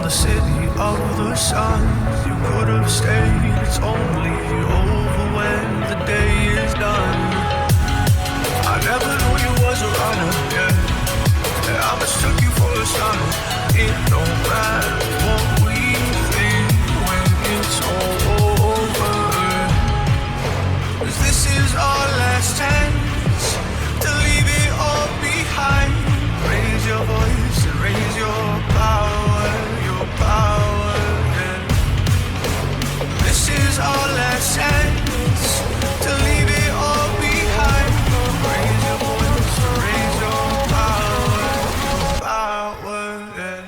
the city of the sun. You could have stayed, it's only over when the day is done. I never knew you was a runner, yeah. I mistook you for a son. It don't matter what we think when it's all over. 'Cause this is our last chance to leave it all behind. Raise your voice and raise your power, yeah. This is our last chance to leave it all behind. Raise your voice and raise your power, yeah.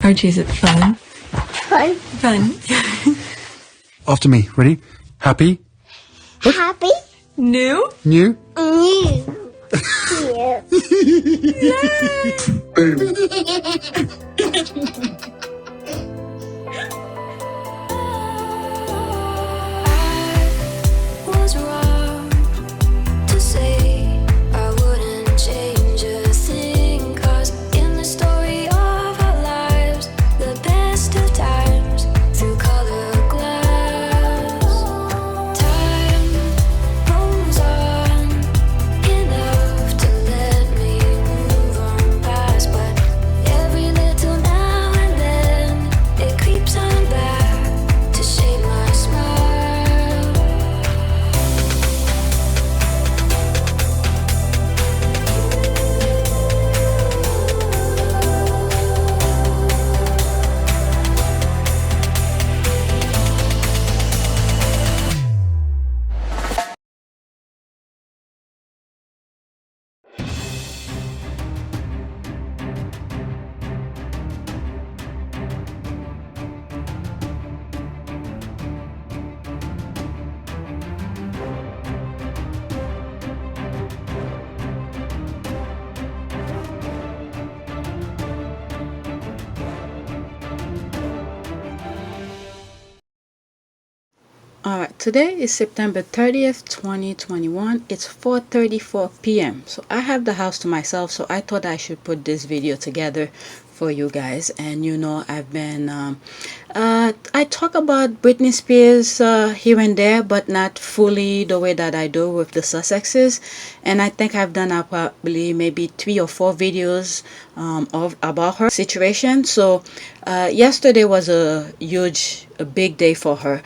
Archie, is it fun? Fun. Fun. After me. Ready? Happy? Happy. New? New? New. Boom. Was wrong to say I wouldn't change a thing, 'cause in the story of our lives, the best of times through color glass, time rolls on enough to let me move on past, but every little now and then it creeps on back to shape my smile. Alright, today is September 30th, 2021. It's 4:34 p.m. So I have the house to myself, so I thought I should put this video together for you guys. And you know, I've been I talk about Britney Spears here and there, but not fully the way that I do with the Sussexes. And I think I've done probably maybe 3 or 4 videos about her situation. So yesterday was a big day for her.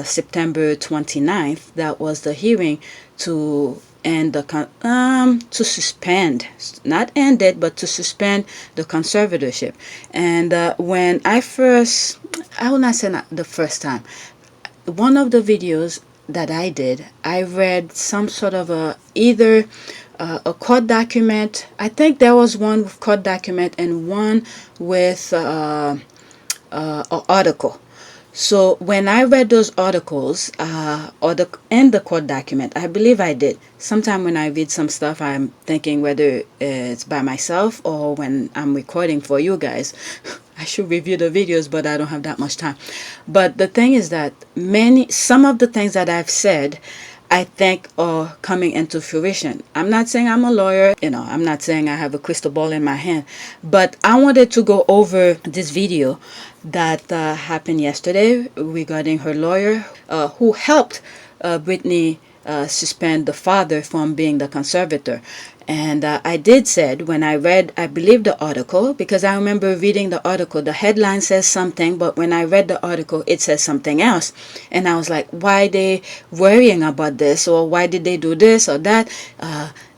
September 29th, that was the hearing to end the to suspend, not end it, but to suspend the conservatorship. And when I will not say not the first time, one of the videos that I did, I read some sort of either a court document. I think there was one with court document and one with an article. So when I read those articles and the court document, I believe I did. Sometime when I read some stuff, I'm thinking whether it's by myself or when I'm recording for you guys. I should review the videos, but I don't have that much time. But the thing is that some of the things that I've said, I think are coming into fruition. I'm not saying I'm a lawyer, I'm not saying I have a crystal ball in my hand, but I wanted to go over this video that happened yesterday regarding her lawyer who helped Britney suspend the father from being the conservator. And I did said when I read, I believe the article, because I remember reading the article, the headline says something, but when I read the article, it says something else. And I was like, why they worrying about this? Or why did they do this or that?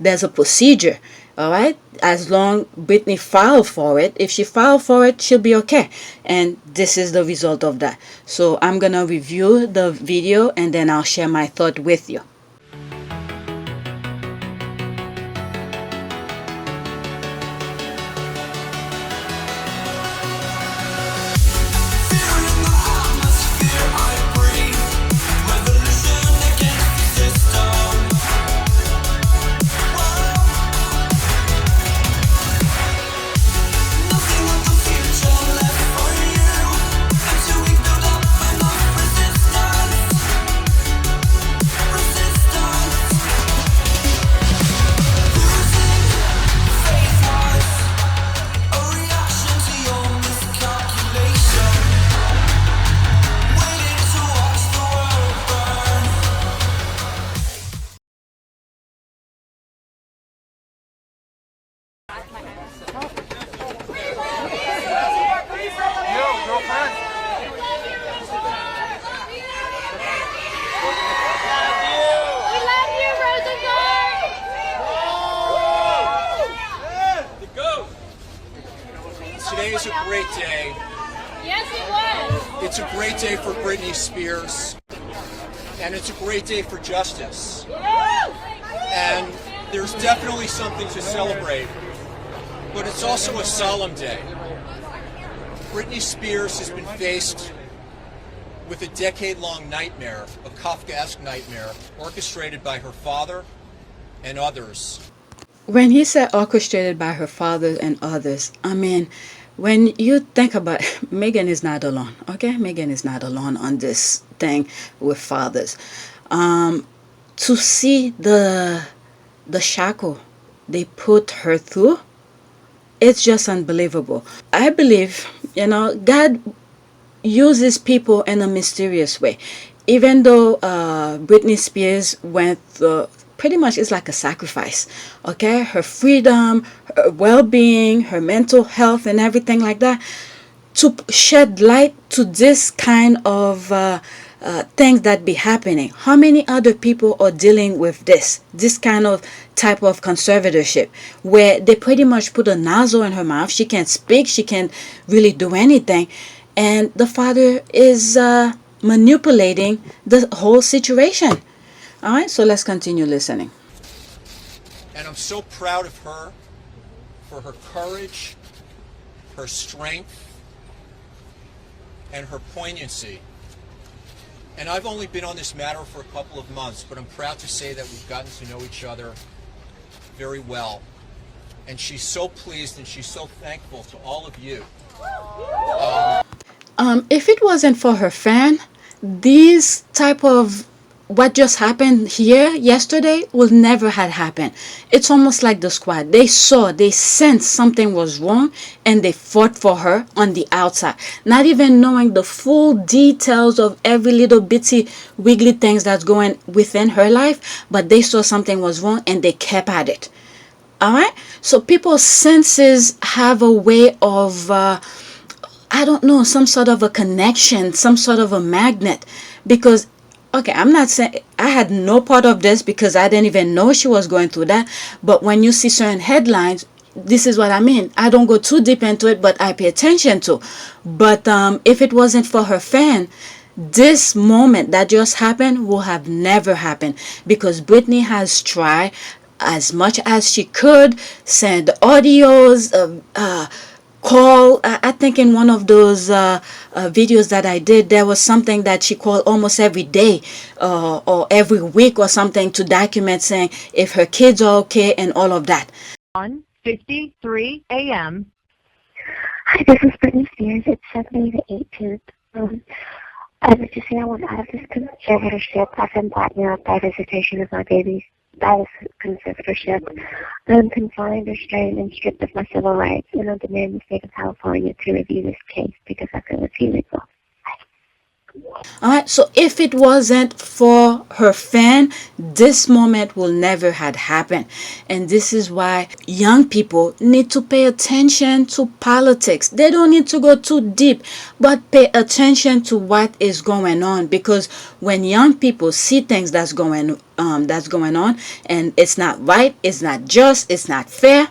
There's a procedure. All right, as long Britney filed for it, if she filed for it, she'll be okay. And this is the result of that. So I'm gonna review the video and then I'll share my thought with you. Today is a great day. Yes, it was. It's a great day for Britney Spears, and it's a great day for justice. And there's definitely something to celebrate, but it's also a solemn day. Britney Spears has been faced with a decade-long nightmare, a Kafkaesque nightmare, orchestrated by her father and others. When he said orchestrated by her father and others, I mean, when you think about it, Megan is not alone, okay? Megan is not alone on this thing with fathers. To see the shackle they put her through, it's just unbelievable. I believe, God uses people in a mysterious way. Even though Britney Spears went pretty much it's like a sacrifice, okay? Her freedom, her well-being, her mental health and everything like that, to shed light to this kind of things that be happening. How many other people are dealing with this kind of type of conservatorship where they pretty much put a nozzle in her mouth? She can't speak, she can't really do anything, and the father is manipulating the whole situation. All right, so let's continue listening. And I'm so proud of her for her courage, her strength, and her poignancy. And I've only been on this matter for a couple of months, but I'm proud to say that we've gotten to know each other very well. And she's so pleased and she's so thankful to all of you. If it wasn't for her fan, these type of what just happened here yesterday would never had happened. It's almost like the squad. They sensed something was wrong, and they fought for her on the outside, not even knowing the full details of every little bitsy wiggly things that's going within her life, but they saw something was wrong and they kept at it. All right, so people's senses have a way of I don't know, some sort of a connection, some sort of a magnet. Because okay, I'm not saying I had no part of this because I didn't even know she was going through that. But when you see certain headlines, this is what I mean. I don't go too deep into it, but I pay attention to. But if it wasn't for her fan, this moment that just happened will have never happened, because Britney has tried as much as she could, send audios, call. I think in one of those videos that I did, there was something that she called almost every day or every week or something to document, saying if her kids are okay and all of that. 1:53 a.m. Hi, this is Britney Spears. It's February the 18th. I was just saying I want out of this conservatorship. I've been blackmailed by visitation of my babies by this conservatorship. I'm confined, restrained, and stripped of my civil rights, and I demand the state of California to review this case because I feel it's illegal. Alright, so if it wasn't for her fan, this moment will never had happened. And this is why young people need to pay attention to politics. They don't need to go too deep, but pay attention to what is going on. Because when young people see things that's going on, and it's not right, it's not just, it's not fair,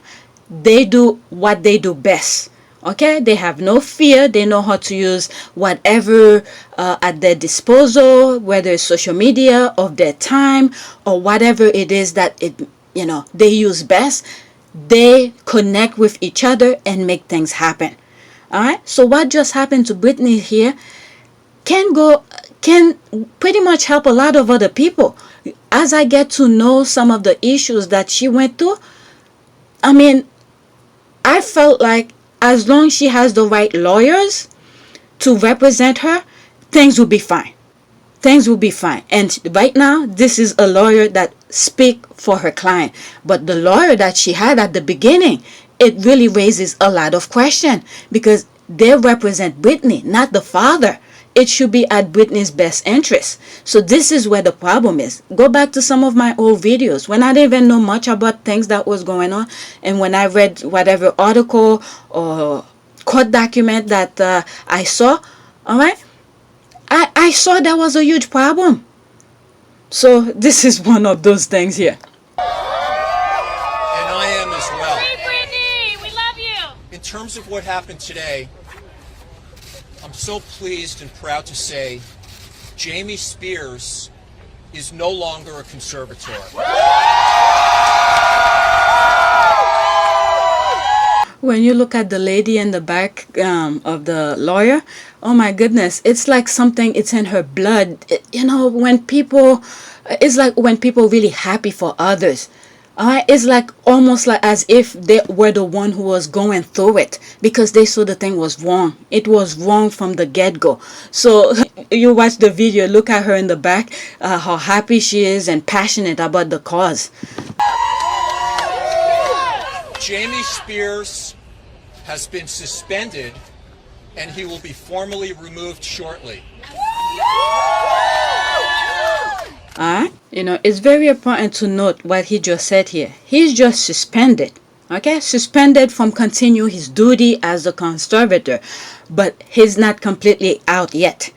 they do what they do best. Okay, they have no fear. They know how to use whatever at their disposal, whether it's social media, of their time, or whatever it is that they use best. They connect with each other and make things happen. All right. So what just happened to Britney here can pretty much help a lot of other people. As I get to know some of the issues that she went through, I mean, I felt like, as long as she has the right lawyers to represent her, things will be fine. Things will be fine. And right now, this is a lawyer that speak for her client. But the lawyer that she had at the beginning, it really raises a lot of question, because they represent Britney, not the father. It should be at Britney's best interest. So this is where the problem is. Go back to some of my old videos when I didn't even know much about things that was going on, and when I read whatever article or court document that I saw, all right, I saw that was a huge problem. So this is one of those things here. And I am as well. Hey, Britney, we love you. In terms of what happened today, I'm so pleased and proud to say Jamie Spears is no longer a conservator. When you look at the lady in the back of the lawyer, oh my goodness, it's like something, it's in her blood. It's like when people really happy for others. It's like almost like as if they were the one who was going through it, because they saw the thing was wrong. It was wrong from the get-go. So you watch the video, look at her in the back, how happy she is and passionate about the cause. Jamie Spears has been suspended and he will be formally removed shortly. It's very important to note what he just said here. He's just suspended. Okay, suspended from continue his duty as a conservator, but he's not completely out yet.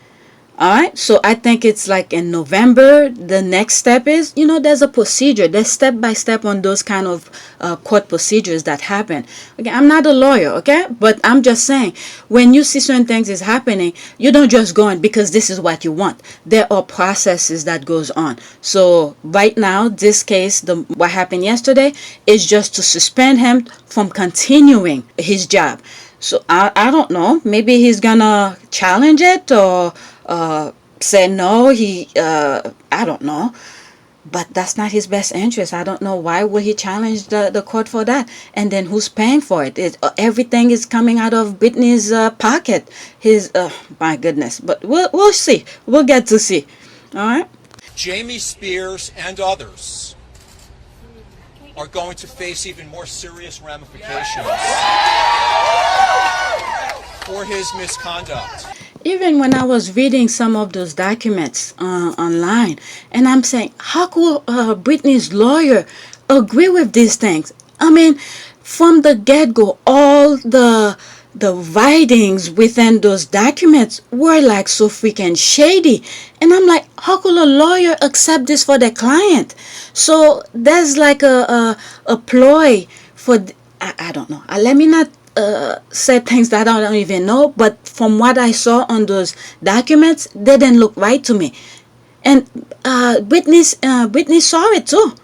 Alright, so I think it's like in November, the next step is, there's a procedure. There's step by step on those kind of court procedures that happen. Okay, I'm not a lawyer, okay? But I'm just saying, when you see certain things is happening, you don't just go in because this is what you want. There are processes that goes on. So right now, this case, what happened yesterday, is just to suspend him from continuing his job. So I don't know. Maybe he's gonna challenge it or say no. I don't know. But that's not his best interest. I don't know why would he challenge the court for that. And then who's paying for it? Everything is coming out of Britney's pocket. My goodness. But we'll see. We'll get to see. All right. Jamie Spears and others are going to face even more serious ramifications for his misconduct. Even when I was reading some of those documents online, and I'm saying, how could Britney's lawyer agree with these things? I mean, from the get-go, all the writings within those documents were like so freaking shady. And I'm like, how could a lawyer accept this for their client? So there's like a ploy for, I don't know. Let me not say things that I don't even know, but from what I saw on those documents, they didn't look right to me. And Britney saw it too.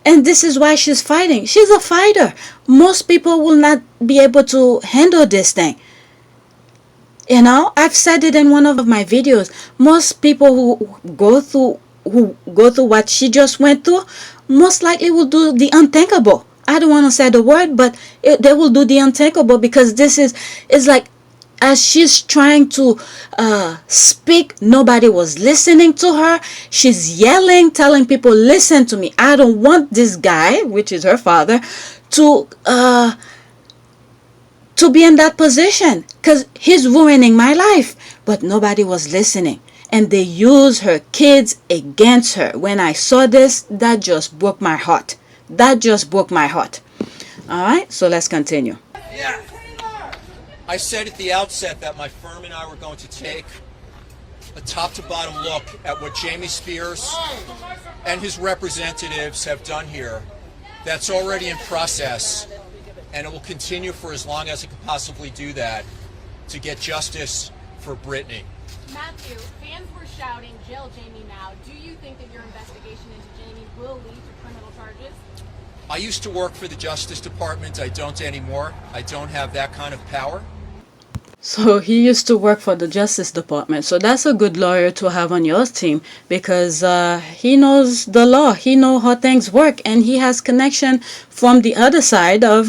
And this is why she's fighting. She's a fighter. Most people will not be able to handle this thing. I've said it in one of my videos. Most people who go through what she just went through, most likely will do the unthinkable. I don't want to say the word, but they will do the unthinkable, because this is like, as she's trying to speak, nobody was listening to her. She's yelling, telling people, listen to me. I don't want this guy, which is her father, to be in that position, because he's ruining my life. but nobody was listening. And they used her kids against her. When I saw this, that just broke my heart. That just broke my heart. All right, so let's continue. Yeah. I said at the outset that my firm and I were going to take a top-to-bottom look at what Jamie Spears and his representatives have done here. That's already in process, and it will continue for as long as it can possibly do that to get justice for Britney. Matthew, fans were shouting, "Jail Jamie now." Do you think that your investigation into Jamie will lead to criminal charges? I used to work for the Justice Department. I don't anymore. I don't have that kind of power. So he used to work for the Justice Department. So that's a good lawyer to have on your team, because he knows the law. He knows how things work, and he has connection from the other side of,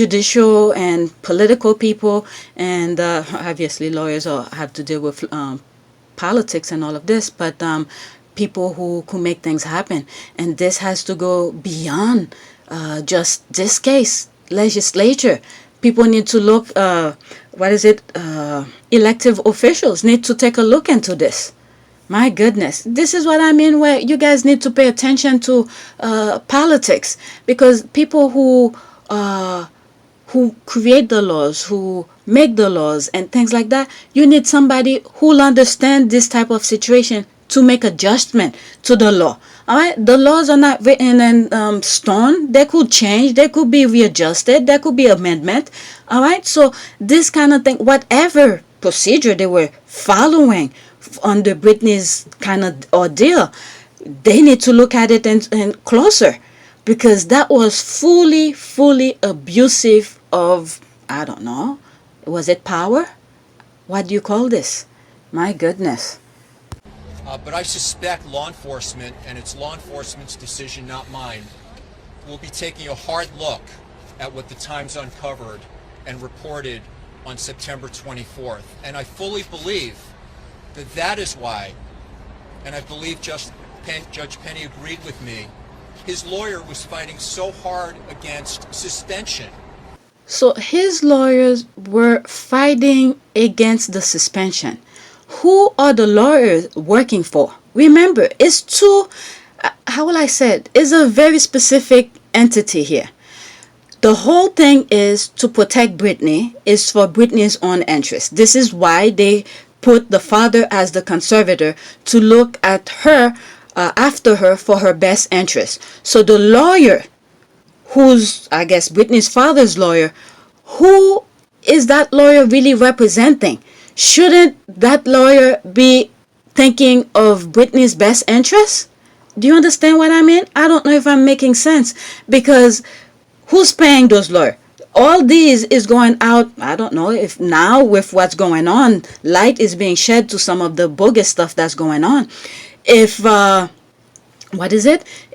judicial and political people. And obviously lawyers have to deal with politics and all of this, but people who make things happen. And this has to go beyond just this case. Legislature. People need to look, elective officials need to take a look into this. My goodness, this is what I mean, where you guys need to pay attention to politics, because people who create the laws, who make the laws and things like that, you need somebody who will understand this type of situation to make adjustment to the law. All right, the laws are not written in stone. They could change. They could be readjusted. There could be amendment. All right, so this kind of thing, whatever procedure they were following under Britney's kind of ordeal, they need to look at it and closer, because that was fully abusive of, I don't know, was it power? What do you call this? My goodness. But I suspect law enforcement, and it's law enforcement's decision, not mine, will be taking a hard look at what the Times uncovered and reported on September 24th. And I fully believe that that is why, and I believe Judge Penny agreed with me, his lawyer was fighting so hard against suspension. So his lawyers were fighting against the suspension. Who are the lawyers working for? Remember, it's two, how will I say it? It's a very specific entity here. The whole thing is to protect Britney, is for Britney's own interest. This is why they put the father as the conservator, to look at her, after her, for her best interest. So the lawyer, who's, I guess, Britney's father's lawyer, who is that lawyer really representing? Shouldn't that lawyer be thinking of Britney's best interest? Do you understand what I mean? I don't know if I'm making sense, because who's paying those lawyers? All these is going out. I don't know if now, with what's going on, light is being shed to some of the bogus stuff that's going on. If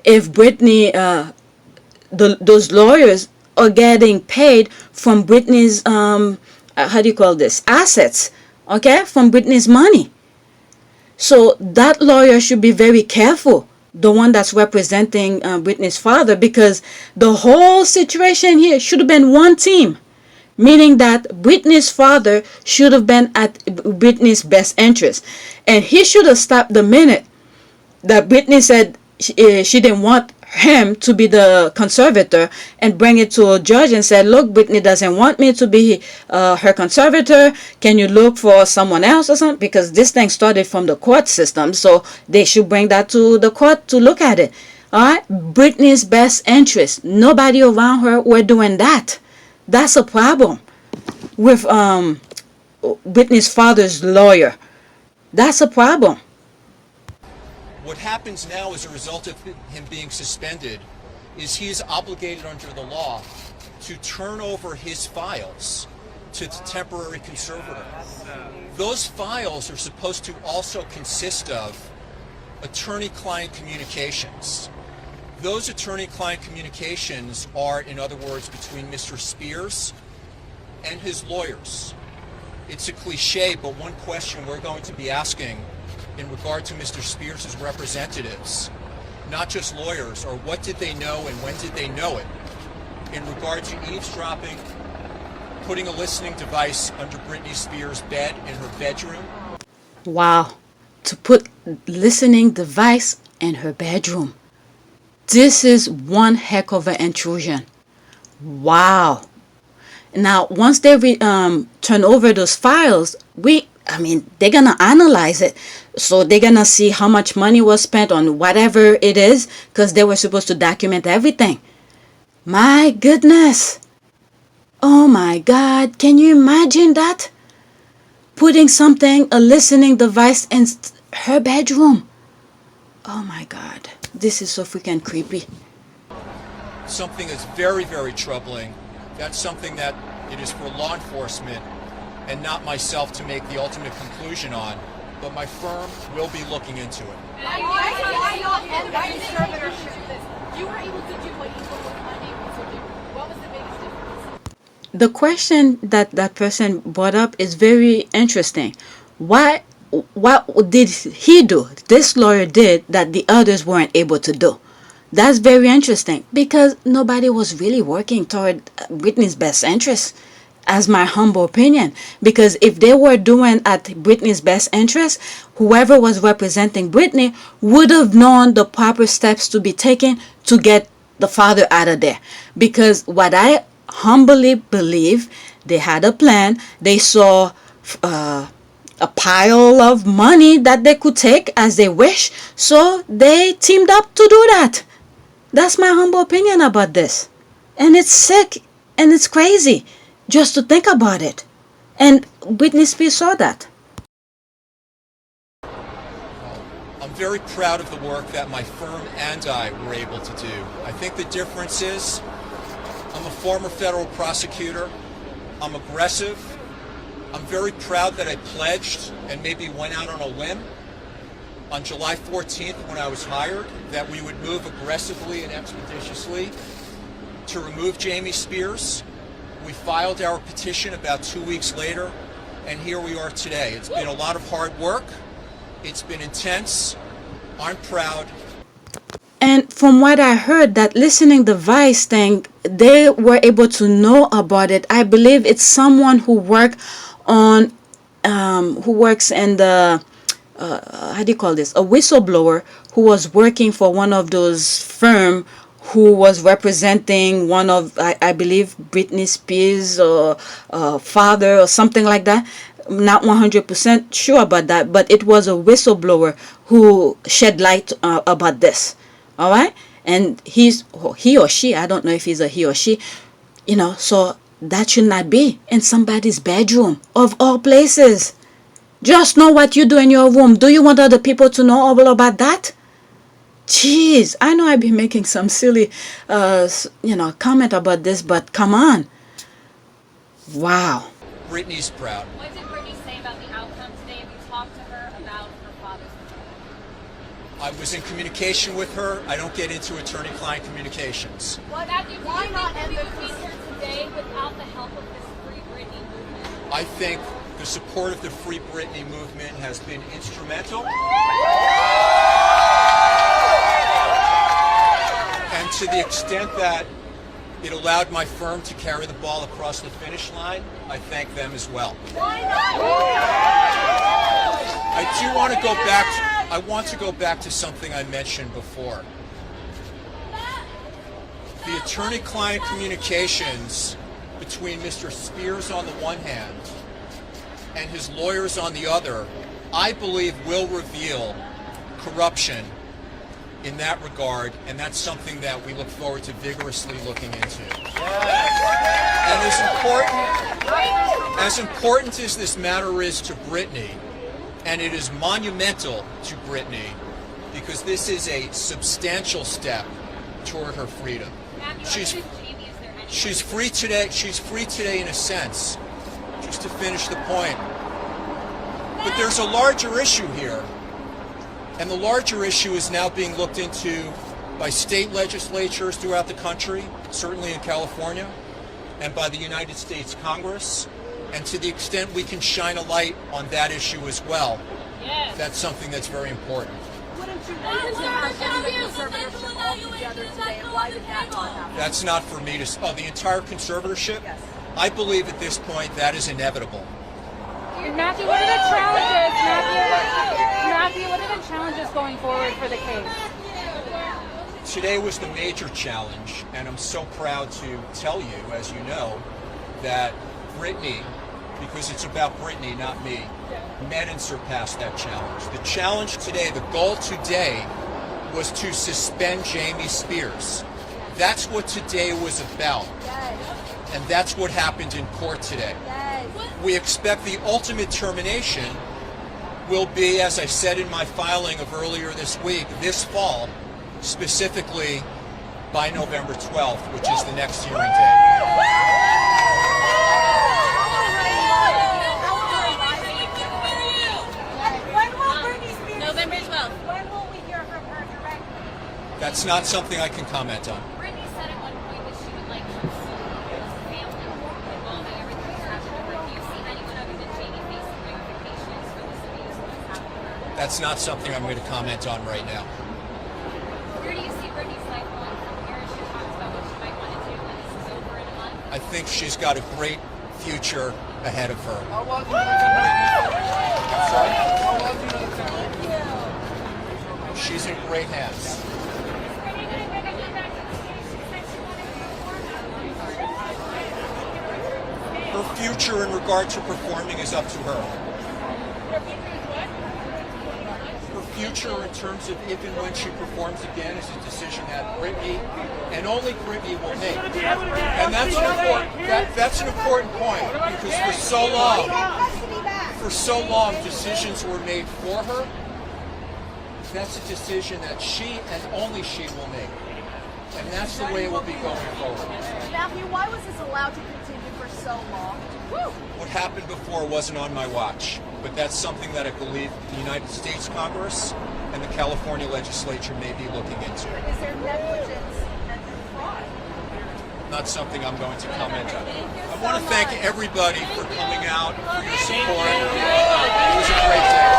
if Britney, those lawyers are getting paid from Britney's assets, okay, from Britney's money. So that lawyer should be very careful, the one that's representing Britney's father, because the whole situation here should have been one team, meaning that Britney's father should have been at Britney's best interest, and he should have stopped the minute that Britney said she didn't want him to be the conservator, and bring it to a judge and said, look, Britney doesn't want me to be her conservator. Can you look for someone else or something? Because this thing started from the court system, so they should bring that to the court to look at it. All right, Britney's best interest. Nobody around her were doing that. That's a problem with Britney's father's lawyer. That's a problem. What happens now as a result of him being suspended is he is obligated under the law to turn over his files to the temporary conservator. Those files are supposed to also consist of attorney-client communications. Those attorney-client communications are, in other words, between Mr. Spears and his lawyers. It's a cliche, but one question we're going to be asking in regard to Mr. Spears' representatives, not just lawyers, or what did they know and when did they know it, in regard to eavesdropping, putting a listening device under Britney Spears' bed in her bedroom. Wow. To put listening device in her bedroom. This is one heck of an intrusion. Wow. Now, once they turn over those files, they're going to analyze it. So they're going to see how much money was spent on whatever it is, because they were supposed to document everything. My goodness. Oh my God. Can you imagine that? Putting a listening device in her bedroom. Oh my God. This is so freaking creepy. Something that's very, very troubling. That's something that it is for law enforcement and not myself to make the ultimate conclusion on, but my firm will be looking into it. You were able to do what you were unable to do. What was the biggest difference? The question that person brought up is very interesting. What did he do? This lawyer did that the others weren't able to do. That's very interesting, because nobody was really working toward Britney's best interest, as my humble opinion. Because if they were doing at Britney's best interest, whoever was representing Britney would have known the proper steps to be taken to get the father out of there. Because what I humbly believe, they had a plan. They saw a pile of money that they could take as they wish, so they teamed up to do that. That's my humble opinion about this. And it's sick and it's crazy just to think about it. And Britney Spears saw that. I'm very proud of the work that my firm and I were able to do. I think the difference is I'm a former federal prosecutor. I'm aggressive. I'm very proud that I pledged and maybe went out on a limb on July 14th when I was hired that we would move aggressively and expeditiously to remove Jamie Spears. We filed our petition about 2 weeks later, and here we are today. It's been a lot of hard work. It's been intense. I'm proud. And from what I heard, that listening device thing, they were able to know about it. I believe it's someone who works in the how do you call this? A whistleblower who was working for one of those firms who was representing one of, I believe, Britney Spears or father or something like that. Not 100% sure about that, but it was a whistleblower who shed light about this. All right, and he or she, I don't know if he's a he or she, so that should not be in somebody's bedroom, of all places. Just know what you do in your room. Do you want other people to know all about that? Jeez, I know I've been making some silly, comment about this, but come on. Wow. Britney's proud. What did Britney say about the outcome today? Have you talked to her about her father's death? I was in communication with her. I don't get into attorney-client communications. Why not end the case here today without the help of this Free Britney movement? I think the support of the Free Britney movement has been instrumental. And to the extent that it allowed my firm to carry the ball across the finish line, I thank them as well. Why not? I want to go back to something I mentioned before. The attorney-client communications between Mr. Spears on the one hand and his lawyers on the other, I believe will reveal corruption in that regard, and that's something that we look forward to vigorously looking into. And as important as this matter is to Britney, and it is monumental to Britney, because this is a substantial step toward her freedom. She's free today. She's free today in a sense, just to finish the point. But there's a larger issue here, and the larger issue is now being looked into by state legislatures throughout the country, certainly in California, and by the United States Congress. And to the extent we can shine a light on that issue as well, that's something that's very important. Wouldn't you like to have the conservatorship all together today, and why did that not happen? That's not for me to. Oh, the entire conservatorship? Yes. I believe at this point that is inevitable. Matthew, what are the challenges? Matthew, what are the challenges going forward for the case? Today was the major challenge, and I'm so proud to tell you, as you know, that Britney, because it's about Britney, not me, met and surpassed that challenge. The challenge today, the goal today, was to suspend Jamie Spears. That's what today was about. And that's what happened in court today. We expect the ultimate termination will be, as I said in my filing of earlier this week, this fall, specifically by November 12th, which is the next hearing date. November 12th. When will we hear from her directly? That's not something I can comment on. Britney said at one point that she would like to see the family involved in everything that's happened to her. Do you see anyone other than Jamie facing ramifications for this abuse that's happened to her? That's not something I'm going to comment on right now. Where do you see Britney's life going from here? She talks about what she might want to do when this is over in a month. I think she's got a great future ahead of her. She's in great hands. Her future in regard to performing is up to her. Her future in terms of if and when she performs again is a decision that Britney and only Britney will make. And that's an important point, because for so long decisions were made for her. That's a decision that she and only she will make. And that's the way it will be going forward. Matthew, why was this allowed to continue for so long? What happened before wasn't on my watch, but that's something that I believe the United States Congress and the California legislature may be looking into. Is there negligence and fraud? Not something I'm going to comment on. I want to thank everybody for coming out, for your support. It was a great day.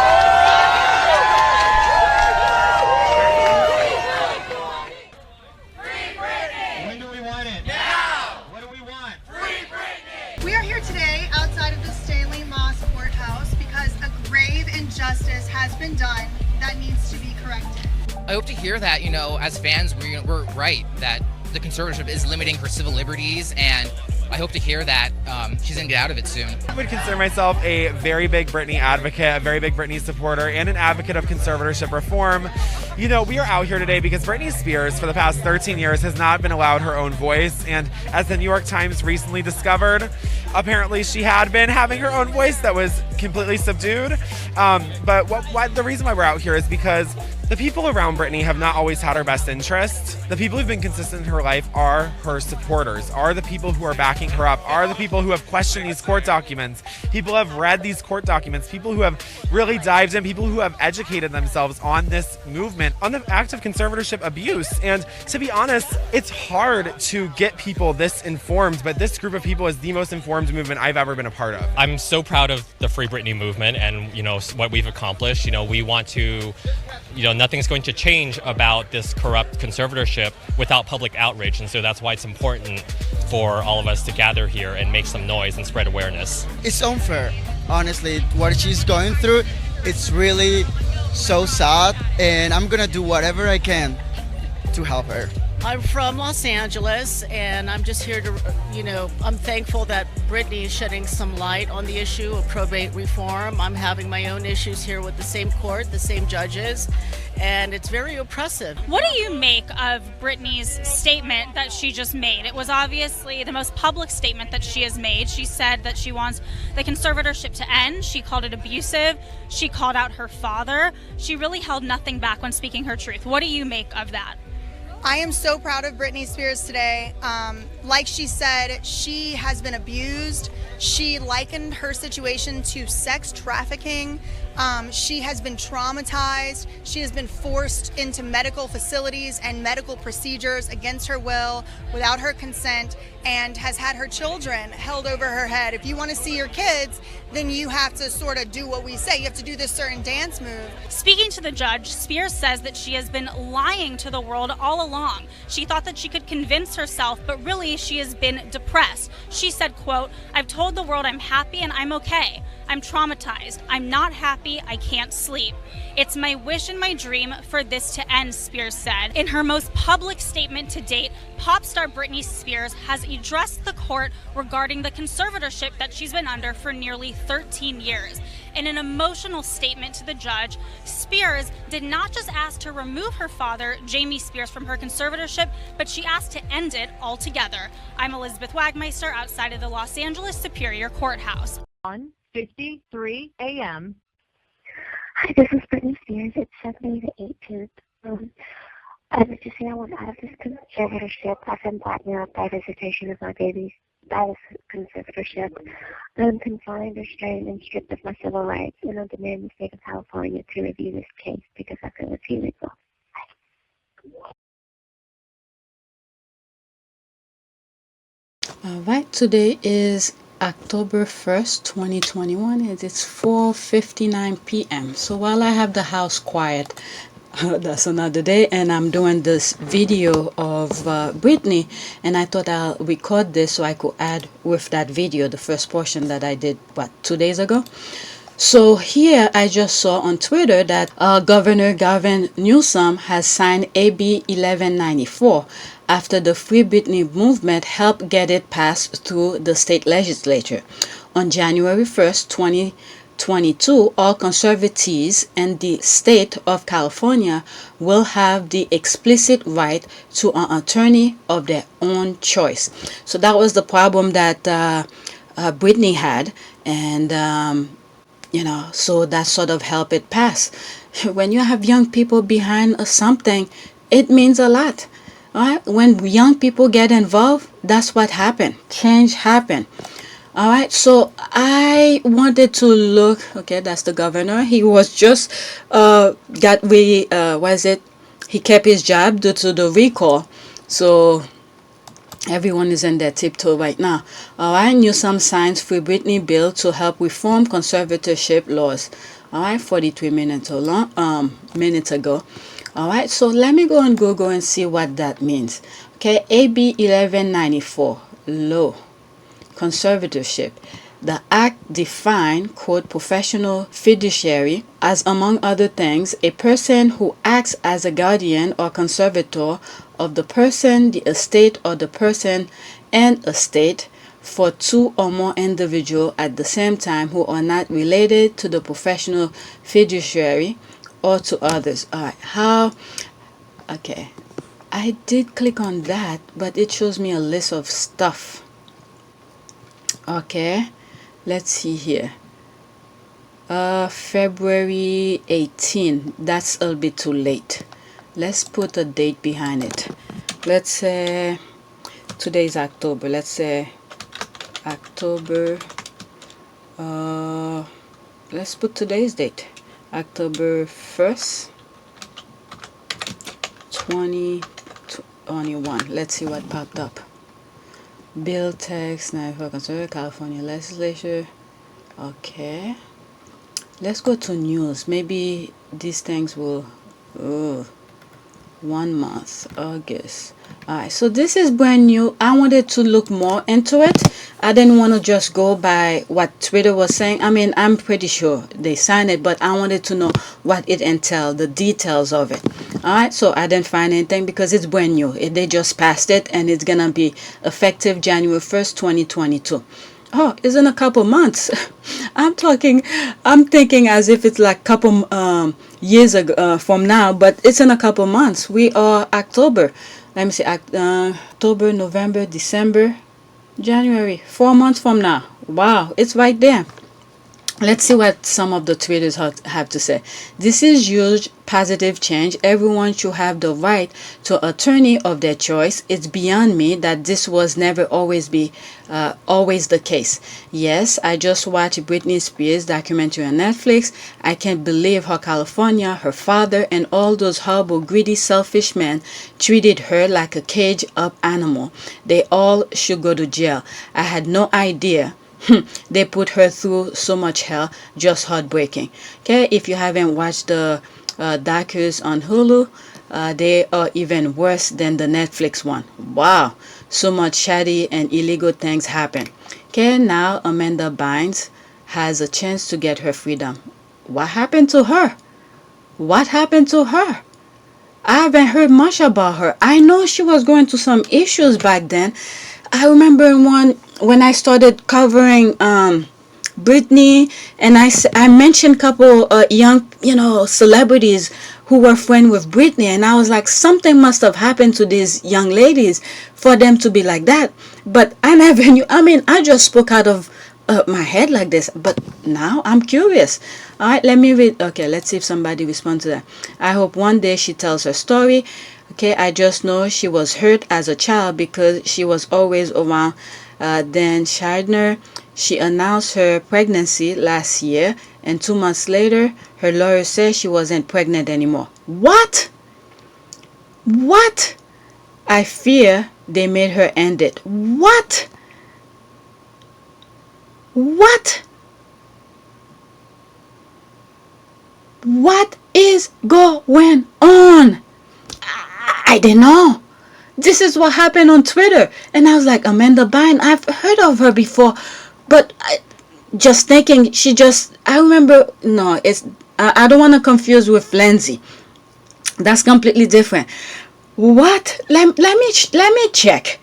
We are here today outside of the Stanley Moss Courthouse because a grave injustice has been done that needs to be corrected. I hope to hear that, as fans, we're right, that the conservatorship is limiting her civil liberties, and I hope to hear that she's going to get out of it soon. I would consider myself a very big Britney advocate, a very big Britney supporter, and an advocate of conservatorship reform. We are out here today because Britney Spears, for the past 13 years, has not been allowed her own voice. And as the New York Times recently discovered, apparently she had been having her own voice that was completely subdued. But the reason why we're out here is because the people around Britney have not always had her best interest. The people who've been consistent in her life are her supporters, are the people who are backing her up, are the people who have questioned these court documents, people who have read these court documents, people who have really dived in, people who have educated themselves on this movement, on the act of conservatorship abuse. And to be honest, it's hard to get people this informed, but this group of people is the most informed movement I've ever been a part of. I'm so proud of the Free Britney movement and, what we've accomplished. We want to, nothing's going to change about this corrupt conservatorship without public outrage. And so that's why it's important for all of us to gather here and make some noise and spread awareness. It's unfair, honestly, what she's going through. It's really so sad, and I'm gonna do whatever I can to help her. I'm from Los Angeles, and I'm just here to, I'm thankful that Britney is shedding some light on the issue of probate reform. I'm having my own issues here with the same court, the same judges, and it's very oppressive. What do you make of Britney's statement that she just made? It was obviously the most public statement that she has made. She said that she wants the conservatorship to end. She called it abusive. She called out her father. She really held nothing back when speaking her truth. What do you make of that? I am so proud of Britney Spears today. Like she said, she has been abused. She likened her situation to sex trafficking. She has been traumatized. She has been forced into medical facilities and medical procedures against her will, without her consent, and has had her children held over her head. If you want to see your kids, then you have to sort of do what we say. You have to do this certain dance move. Speaking to the judge, Spears says that she has been lying to the world all along. She thought that she could convince herself, but really she has been depressed. She said, quote, "I've told the world I'm happy and I'm okay. I'm traumatized. I'm not happy. I can't sleep. It's my wish and my dream for this to end," Spears said. In her most public statement to date, pop star Britney Spears has addressed the court regarding the conservatorship that she's been under for nearly 13 years. In an emotional statement to the judge, Spears did not just ask to remove her father, Jamie Spears, from her conservatorship, but she asked to end it altogether. I'm Elizabeth Wagmeister outside of the Los Angeles Superior Courthouse. 1:53 a.m. Hi, this is Britney Spears. It's Saturday the 18th. I would just say I want out of this conservatorship. I've been blackmailed by visitation of my babies by this conservatorship. I'm confined, restrained, and stripped of my civil rights, and I demand the state of California to review this case because I feel it's illegal. All right, today is October 1st, 2021, and it's 4:59 p.m. So while I have the house quiet, that's another day, and I'm doing this video of Britney, and I thought I'll record this so I could add with that video, the first portion that I did, 2 days ago. So here I just saw on Twitter that Governor Gavin Newsom has signed AB 1194 after the Free Britney movement helped get it passed through the state legislature. On January 1st, 2022, all conservatives in the state of California will have the explicit right to an attorney of their own choice. So that was the problem that Britney had, and so that sort of helped it pass. When you have young people behind something, it means a lot. All right? When young people get involved, that's what happened. Change happened. All right, so I wanted to look. Okay, that's the governor. He was just he kept his job due to the recall. So everyone is in their tiptoe right now. All right, Newsom signs Free Britney bill to help reform conservatorship laws. All right, 43 minutes ago. All right, so let me go on Google and see what that means. Okay, AB 1194 law. Conservatorship. The act defined, quote, professional fiduciary as, among other things, a person who acts as a guardian or conservator of the person, the estate, or the person and estate for two or more individuals at the same time who are not related to the professional fiduciary or to others. All right, okay, I did click on that, but it shows me a list of stuff. Okay, let's see here. February 18. That's a bit too late. Let's put a date behind it. Let's say today is October. Let's say October. Let's put today's date. October 1st, 2021. Let's see what popped up. Bill text, California legislature. Okay. Let's go to news. Maybe these things will... 1 month, August. Alright, so this is brand new. I wanted to look more into it. I didn't want to just go by what Twitter was saying. I mean, I'm pretty sure they signed it, but I wanted to know what it entailed, the details of it. Alright, so I didn't find anything because it's brand new. They just passed it, and it's gonna be effective January 1st, 2022. Oh, it's in a couple months. I'm thinking as if it's like couple years ago from now, but it's in a couple months. We are October. Let me see, October, November, December, January. 4 months from now. Wow, it's right there. Let's see what some of the tweeters have to say. This is huge positive change. Everyone should have the right to attorney of their choice. It's beyond me that this was never always the case. Yes, I just watched Britney Spears documentary on Netflix. I can't believe how California, her father, and all those horrible, greedy, selfish men treated her like a caged up animal. They all should go to jail. I had no idea they put her through so much hell. Just heartbreaking. Okay, if you haven't watched the docus on Hulu, they are even worse than the Netflix one. Wow, so much shady and illegal things happen. Okay, now Amanda Bynes has a chance to get her freedom. What happened to her? What happened to her? I haven't heard much about her. I know she was going through some issues back then. I remember when I started covering Britney, and I mentioned a couple young celebrities who were friends with Britney, and I was like, something must have happened to these young ladies for them to be like that. But I never knew. I mean, I just spoke out of my head like this, but now I'm curious. All right, let me read. Okay, let's see if somebody responds to that. I hope one day she tells her story. Okay, I just know she was hurt as a child because she was always around Dan Scheidner. She announced her pregnancy last year, and 2 months later, her lawyer said she wasn't pregnant anymore. What? What? I fear they made her end it. What? What? What is going on? I didn't know. This is what happened on Twitter. And I was like, Amanda Bynes, I've heard of her before. But just thinking, I remember, no, I don't want to confuse with Lindsay. That's completely different. What? Let me check.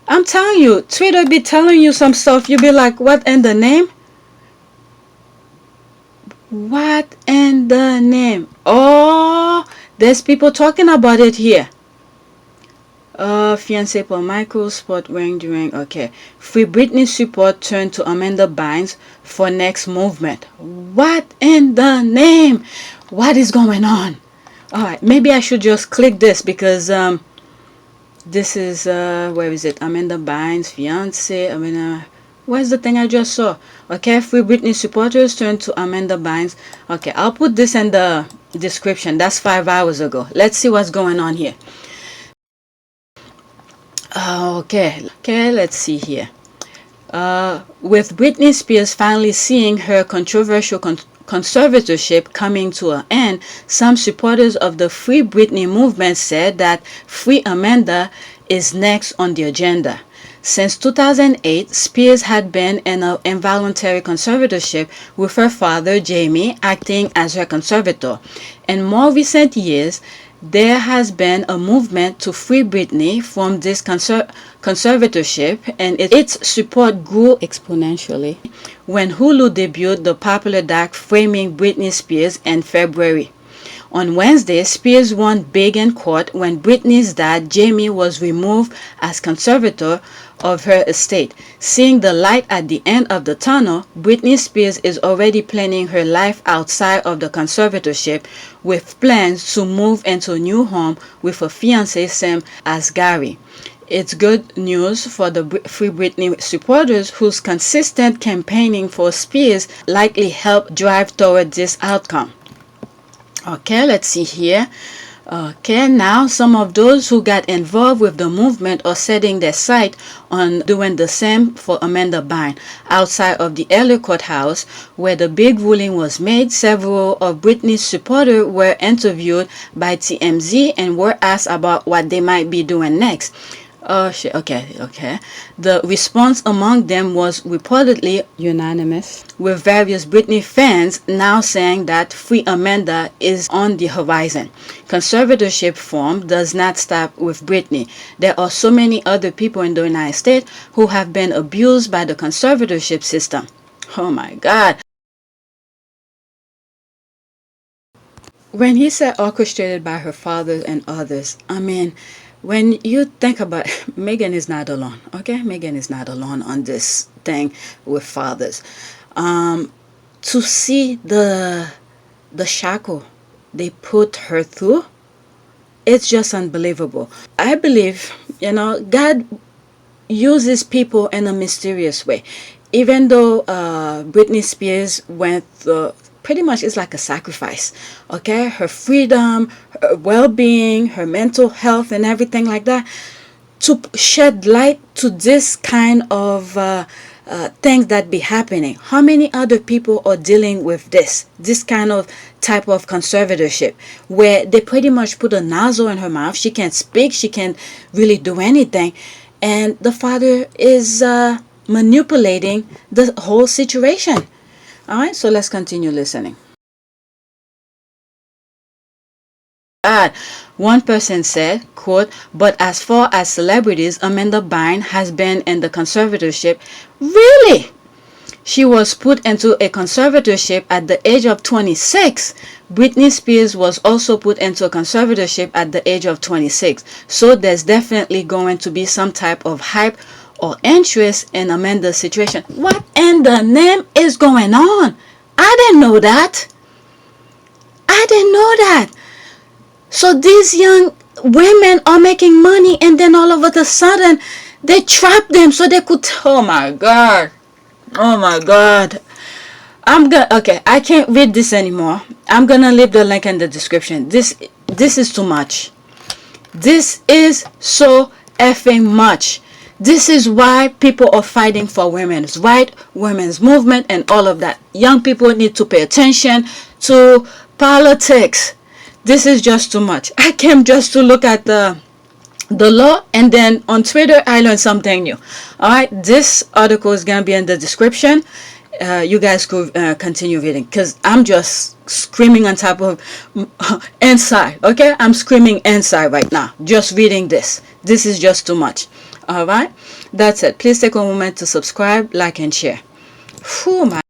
I'm telling you, Twitter be telling you some stuff. You be like, what in the name? What in the name? Oh, there's people talking about it here. Fiancé Paul Michael, sport wearing during. Okay. Free Britney support turned to Amanda Bynes for next movement. What in the name? What is going on? Alright, maybe I should just click this because this is where is it? Amanda Bynes, fiancé. Where's the thing I just saw? Okay, Free Britney supporters turn to Amanda Bynes. Okay, I'll put this in the description. That's 5 hours ago. Let's see what's going on here. Okay, let's see here. With Britney Spears finally seeing her controversial conservatorship coming to an end, some supporters of the Free Britney movement said that Free Amanda is next on the agenda. Since 2008, Spears had been in an involuntary conservatorship with her father, Jamie, acting as her conservator. In more recent years, there has been a movement to free Britney from this conservatorship, and its support grew exponentially when Hulu debuted the popular doc Framing Britney Spears in February. On Wednesday, Spears won big in court when Britney's dad, Jamie, was removed as conservator of her estate. Seeing the light at the end of the tunnel, Britney Spears is already planning her life outside of the conservatorship, with plans to move into a new home with her fiancé Sam Asghari. It's good news for the Free Britney supporters whose consistent campaigning for Spears likely helped drive toward this outcome. Okay, let's see here. Okay, now some of those who got involved with the movement are setting their sight on doing the same for Amanda Bynes. Outside of the LA courthouse, where the big ruling was made, several of Britney's supporters were interviewed by TMZ and were asked about what they might be doing next. Oh shit, okay. The response among them was reportedly unanimous, with various Britney fans now saying that Free Amanda is on the horizon. Conservatorship form does not stop with Britney. There are so many other people in the United States who have been abused by the conservatorship system. Oh my God. When he said orchestrated by her father and others, I mean, when you think about it, Megan is not alone, okay? Megan is not alone on this thing with fathers. to see the shackle they put her through, it's just unbelievable. I believe, God uses people in a mysterious way. Even though Britney Spears went pretty much, it's like a sacrifice, okay? Her freedom, her well-being, her mental health and everything like that, to shed light to this kind of things that be happening. How many other people are dealing with this kind of type of conservatorship, where they pretty much put a nozzle in her mouth? She can't speak, she can't really do anything, and the father is manipulating the whole situation. All right, so let's continue listening. One person said, quote, "But as far as celebrities, Amanda Bynes has been in the conservatorship." Really? She was put into a conservatorship at the age of 26. Britney Spears was also put into a conservatorship at the age of 26. So there's definitely going to be some type of hype or interest in Amanda's situation. What in the name is going on? I didn't know that. I didn't know that. So these young women are making money, and then all of a sudden they trap them so they could. Oh my God. Oh my God. Okay, I can't read this anymore. I'm gonna leave the link in the description. This is too much. This is so effing much. This is why people are fighting for women's rights, women's movement, and all of that. Young people need to pay attention to politics. This is just too much. I came just to look at the law, and then on Twitter I learned something new. All right, this article is gonna be in the description. You guys could continue reading, because I'm just screaming on top of inside. Okay, I'm screaming inside right now just reading this. This is just too much. All right, that's it. Please take a moment to subscribe, like, and share. Whew, my